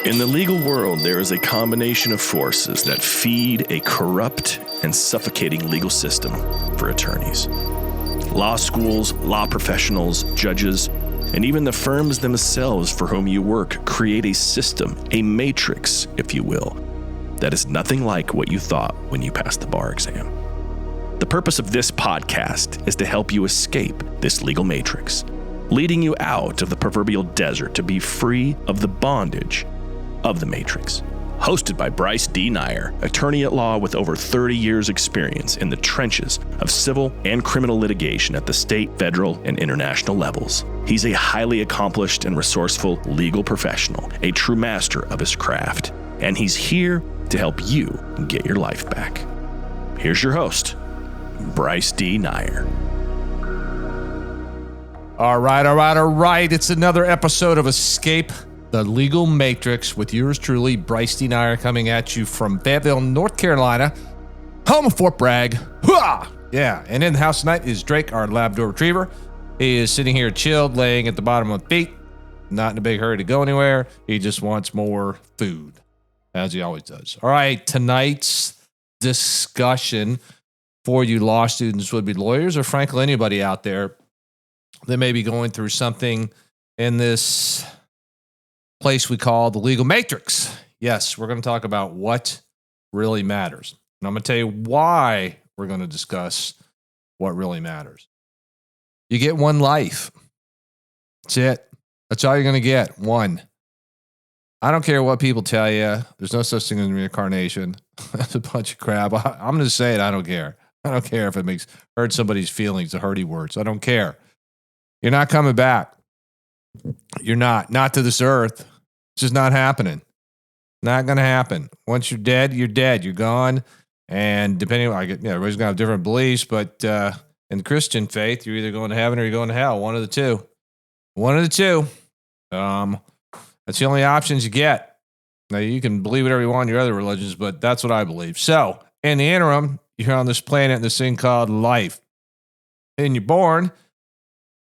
In the legal world, there is a combination of forces that feed a corrupt and suffocating legal system for attorneys. Law schools, law professionals, judges, and even the firms themselves for whom you work create a system, a matrix, if you will, that is nothing like what you thought when you passed the bar exam. The purpose of this podcast is to help you escape this legal matrix, leading you out of the proverbial desert to be free of the bondage of the matrix. Hosted by Bryce D. Nyer, attorney at law with over 30 years experience in the trenches of civil and criminal litigation at the state, federal, and international levels. He's a highly accomplished and resourceful legal professional, a true master of his craft, and he's here to help you get your life back. Here's your host, Bryce D. Nyer. All right. It's another episode of Escape the Legal Matrix with yours truly, Bryce D. Nyer, coming at you from Fayetteville, North Carolina, home of Fort Bragg. Hooah! Yeah, and in the house tonight is Drake, our Labrador Retriever. He is sitting here chilled, laying at the bottom of the feet, not in a big hurry to go anywhere. He just wants more food, as he always does. All right, tonight's discussion for you law students, would-be lawyers, or frankly anybody out there that may be going through something in this place we call the legal matrix. Yes, we're going to talk about what really matters. And I'm going to tell you why we're going to discuss what really matters. You get one life. That's it. That's all you're going to get. One. I don't care what people tell you. There's no such thing as reincarnation. That's a bunch of crap. I'm going to say it. I don't care. I don't care if it hurt somebody's feelings, the hurty words. I don't care. You're not coming back. You're not to this earth. It's just not happening. Not going to happen. Once you're dead, you're dead. You're gone. And depending on, everybody's going to have different beliefs, but in the Christian faith, you're either going to heaven or you're going to hell. One of the two. That's the only options you get. Now, you can believe whatever you want in your other religions, but that's what I believe. So, in the interim, you're on this planet in this thing called life. And you're born.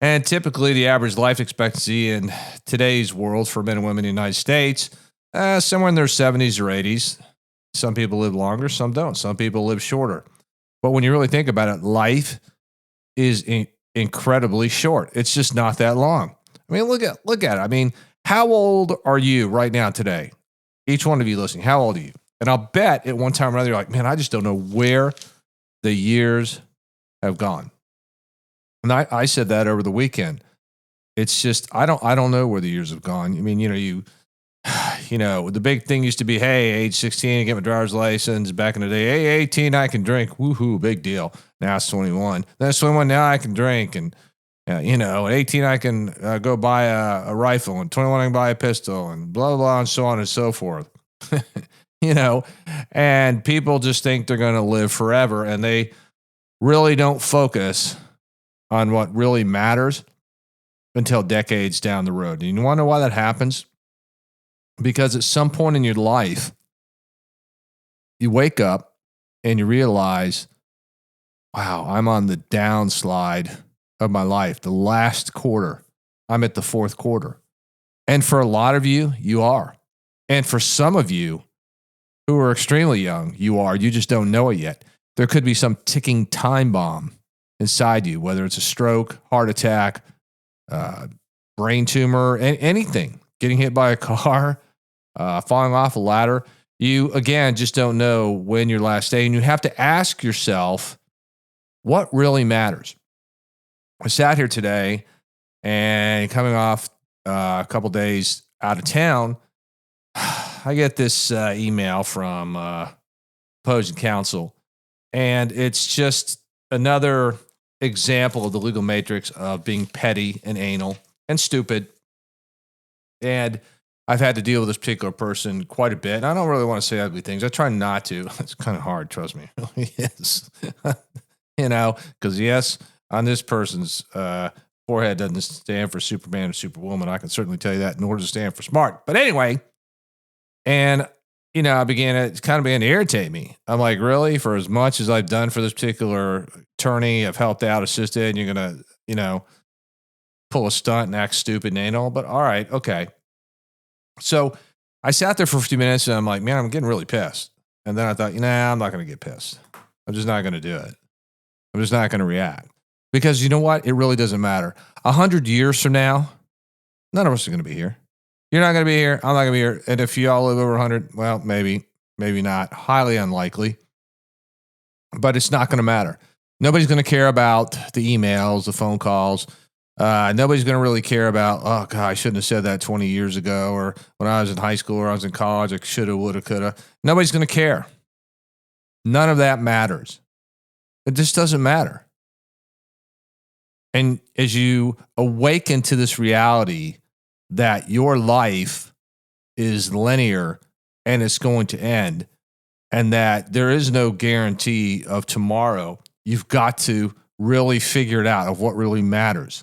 And typically, the average life expectancy in today's world for men and women in the United States, somewhere in their 70s or 80s. Some people live longer, some don't. Some people live shorter. But when you really think about it, life is incredibly short. It's just not that long. I mean, look at it. I mean, how old are you right now today? Each one of you listening, how old are you? And I'll bet at one time or another, you're like, man, I just don't know where the years have gone. And I said that over the weekend. It's just, I don't know where the years have gone. I mean, the big thing used to be, hey, age 16, I get my driver's license. Back in the day, hey, 18, I can drink. Woohoo, big deal. Now it's 21. Then it's 21, now I can drink. And, at 18, I can go buy a rifle. And 21, I can buy a pistol. And blah, blah, blah, and so on and so forth. And people just think they're going to live forever. And they really don't focus on what really matters until decades down the road. And you want to know why that happens? Because at some point in your life, you wake up and you realize, wow, I'm on the downslide of my life, the last quarter. I'm at the fourth quarter. And for a lot of you, you are. And for some of you who are extremely young, you are. You just don't know it yet. There could be some ticking time bomb inside you, whether it's a stroke, heart attack, brain tumor, anything, getting hit by a car, falling off a ladder. You, again, just don't know when your last day, and you have to ask yourself, what really matters? I sat here today, and coming off a couple days out of town, I get this email from opposing counsel, and it's just another example of the legal matrix of being petty and anal and stupid. And I've had to deal with this particular person quite a bit. And I don't really want to say ugly things. I try not to. It's kind of hard, trust me. It really is. Because yes, on this person's forehead doesn't stand for Superman or Superwoman. I can certainly tell you that, nor does it stand for smart. But anyway, and I began to irritate me. I'm like, really? For as much as I've done for this particular attorney, I've helped out, assisted, and you're going to, pull a stunt and act stupid and anal? But all right, okay. So I sat there for a few minutes and I'm like, man, I'm getting really pissed. And then I thought, nah, I'm not going to get pissed. I'm just not going to do it. I'm just not going to react. Because you know what? It really doesn't matter. 100 years from now, none of us are going to be here. You're not going to be here. I'm not going to be here. And if you all live over 100, well, maybe not. Highly unlikely. But it's not going to matter. Nobody's going to care about the emails, the phone calls. Nobody's going to really care about, oh, God, I shouldn't have said that 20 years ago, or when I was in high school or I was in college, I should have, would have, could have. Nobody's going to care. None of that matters. It just doesn't matter. And as you awaken to this reality that your life is linear and it's going to end, and that there is no guarantee of tomorrow, you've got to really figure it out of what really matters.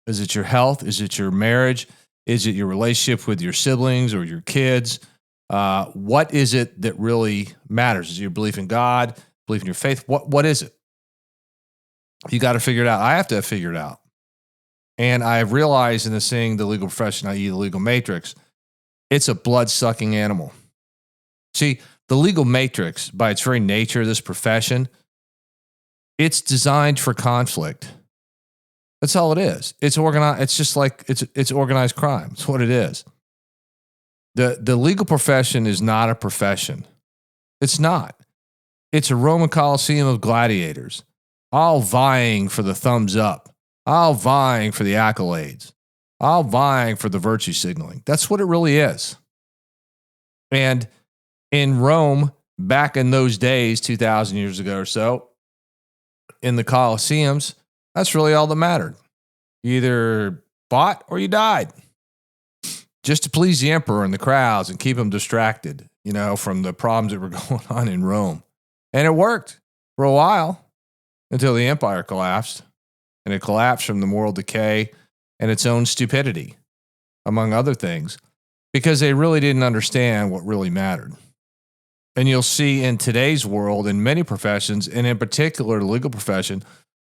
Is it your health? Is it your marriage? Is it your relationship with your siblings or your kids? What is it that really matters? Is it your belief in God, belief in your faith? What is it? You got to figure it out. I have to figure it out. And I've realized in this thing, the legal profession, i.e. the legal matrix, it's a blood-sucking animal. See, the legal matrix, by its very nature, this profession, it's designed for conflict. That's all it is. It's organized. It's just like it's organized crime. It's what it is. The legal profession is not a profession. It's not. It's a Roman Colosseum of gladiators, all vying for the thumbs up, all vying for the accolades, all vying for the virtue signaling. That's what it really is. And in Rome, back in those days, 2,000 years ago or so, in the Colosseums, that's really all that mattered. You either fought or you died, just to please the emperor and the crowds and keep them distracted, from the problems that were going on in Rome. And it worked for a while until the empire collapsed. And it collapsed from the moral decay and its own stupidity, among other things, because they really didn't understand what really mattered. And you'll see in today's world, in many professions, and in particular the legal profession,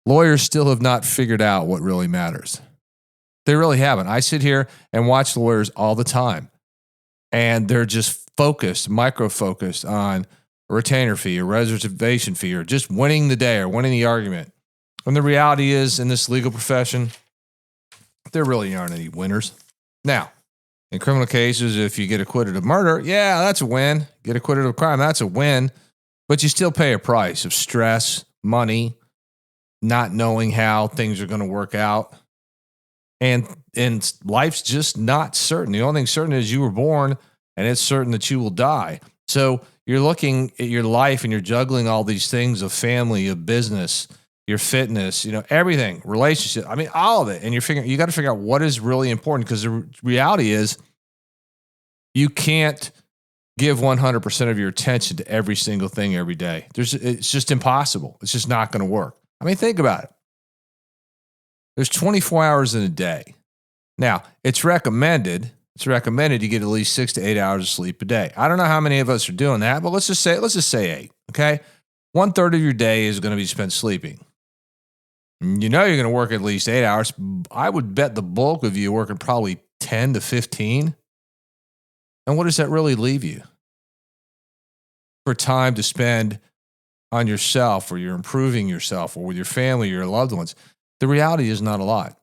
lawyers still have not figured out what really matters. They really haven't. I sit here and watch lawyers all the time, and they're just focused, micro-focused on a retainer fee, a reservation fee, or just winning the day or winning the argument. And the reality is, in this legal profession, there really aren't any winners. Now, in criminal cases, if you get acquitted of murder, yeah, that's a win. Get acquitted of crime, that's a win. But you still pay a price of stress, money, not knowing how things are going to work out. And life's just not certain. The only thing certain is you were born, and it's certain that you will die. So you're looking at your life and you're juggling all these things of family, of business, your fitness, everything, relationship. I mean, all of it. And you got to figure out what is really important, because the reality is you can't give 100% of your attention to every single thing every day. It's just impossible. It's just not going to work. I mean, think about it. There's 24 hours in a day. Now, it's recommended you get at least 6 to 8 hours of sleep a day. I don't know how many of us are doing that, but let's just say 8, okay? 1/3 of your day is going to be spent sleeping. You're going to work at least 8 hours. I would bet the bulk of you are working probably 10 to 15. And what does that really leave you? For time to spend on yourself, or you're improving yourself, or with your family, or your loved ones. The reality is not a lot.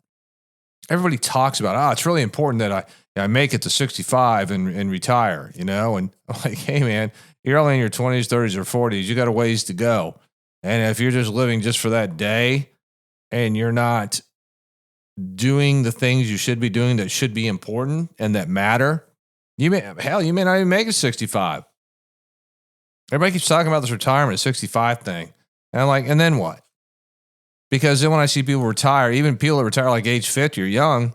Everybody talks about, it's really important that I make it to 65 and retire, and I'm like, hey man, you're only in your 20s, 30s, or 40s. You got a ways to go. And if you're just living just for that day and you're not doing the things you should be doing that should be important and that matter, you may not even make it 65. Everybody keeps talking about this retirement at 65 thing. And I'm like, and then what? Because then when I see people retire, even people that retire like age 50 or young,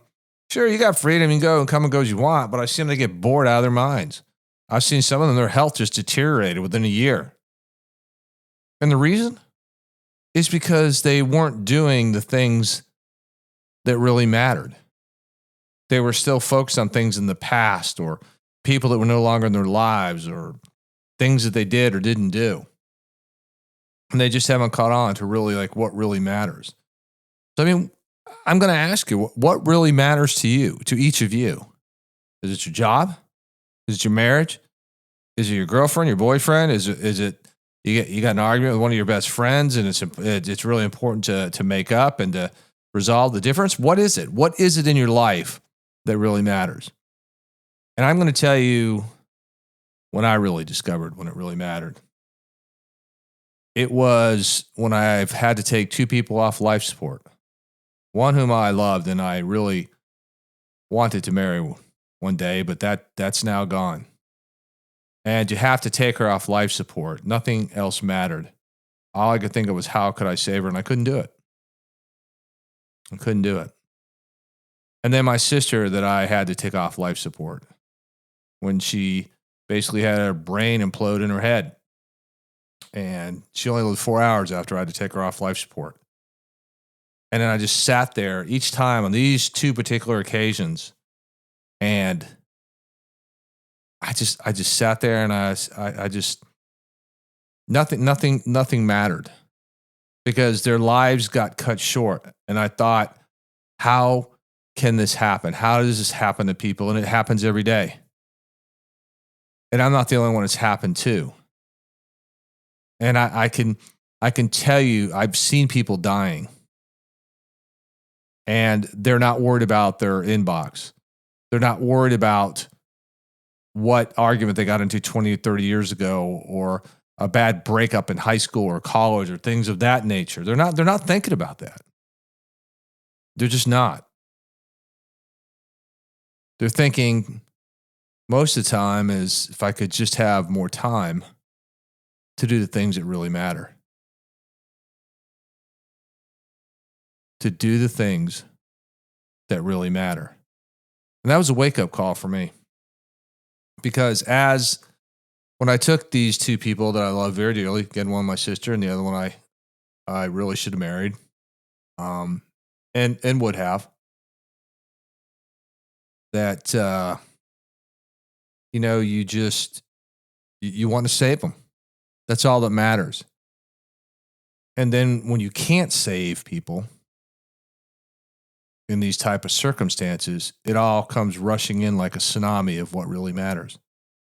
sure, you got freedom, you can go and come and go as you want, but I see them, they get bored out of their minds. I've seen some of them, their health just deteriorated within a year. And the reason is because they weren't doing the things that really mattered. They were still focused on things in the past, or people that were no longer in their lives, or things that they did or didn't do. And they just haven't caught on to really what really matters. So, I mean, I'm going to ask you, what really matters to you, to each of you? Is it your job? Is it your marriage? Is it your girlfriend, your boyfriend? Is it you got an argument with one of your best friends, and it's really important to make up and to resolve the difference? What is it? What is it in your life that really matters? And I'm going to tell you when I really discovered when it really mattered. It was when I've had to take two people off life support. One whom I loved and I really wanted to marry one day, but that's now gone. And you have to take her off life support. Nothing else mattered. All I could think of was how could I save her, and I couldn't do it. I couldn't do it. And then my sister that I had to take off life support when she basically had her brain implode in her head. And she only lived 4 hours after I had to take her off life support. And then I just sat there each time on these two particular occasions, and I just sat there, and I just nothing mattered, because their lives got cut short. And I thought, how can this happen? How does this happen to people? And it happens every day. And I'm not the only one it's happened to. And I can tell you, I've seen people dying, and they're not worried about their inbox. They're not worried about what argument they got into 20 or 30 years ago, or a bad breakup in high school or college, or things of that nature. They're not thinking about that. They're just not. They're thinking most of the time is, if I could just have more time to do the things that really matter. To do the things that really matter. And that was a wake-up call for me. Because when I took these two people that I love very dearly, again, one my sister and the other one I really should have married, and would have, that, you want to save them. That's all that matters. And then when you can't save people in these type of circumstances, it all comes rushing in like a tsunami of what really matters.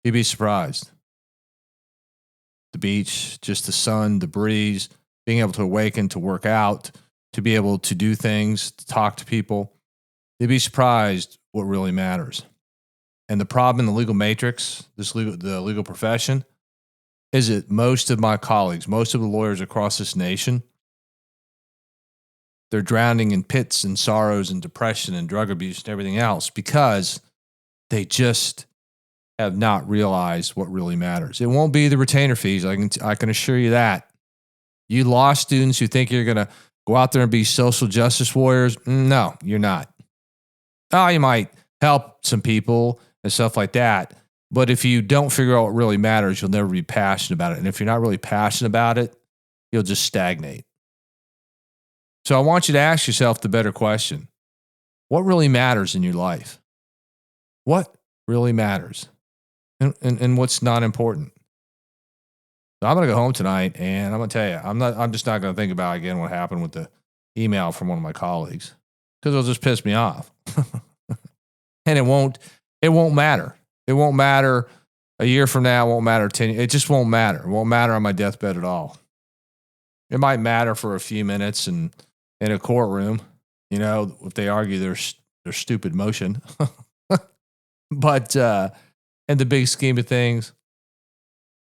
You'd be surprised. The beach, just the sun, the breeze, being able to awaken, to work out, to be able to do things, to talk to people. You'd be surprised what really matters. And the problem in the legal matrix, the legal profession, is that most of my colleagues, most of the lawyers across this nation, they're drowning in pits and sorrows and depression and drug abuse and everything else, because they just have not realized what really matters. It won't be the retainer fees. I can assure you that. You law students who think you're going to go out there and be social justice warriors, no, you're not. Oh, you might help some people and stuff like that. But if you don't figure out what really matters, you'll never be passionate about it. And if you're not really passionate about it, you'll just stagnate. So I want you to ask yourself the better question. What really matters in your life? What really matters? And what's not important? So I'm going to go home tonight, and I'm going to tell you, I'm just not going to think about again what happened with the email from one of my colleagues, because it'll just piss me off. And it won't matter. It won't matter a year from now. It won't matter 10 years. It just won't matter. It won't matter on my deathbed at all. It might matter for a few minutes in a courtroom, if they argue their stupid motion. But in the big scheme of things,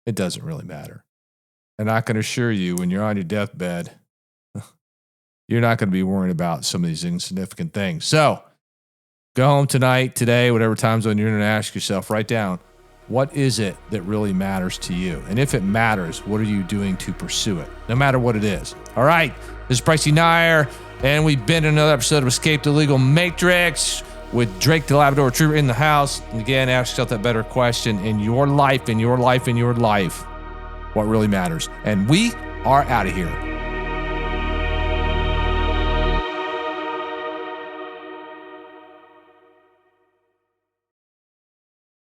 it doesn't really matter. And I can assure you, when you're on your deathbed, you're not going to be worrying about some of these insignificant things. So go home tonight, today, whatever time zone you're in, and ask yourself, write down, what is it that really matters to you? And if it matters, what are you doing to pursue it? No matter what it is. All right, this is Bryce Nair, and we've been in another episode of Escape the Legal Matrix with Drake the Labrador Retriever in the house. And again, ask yourself that better question in your life, what really matters. And we are out of here.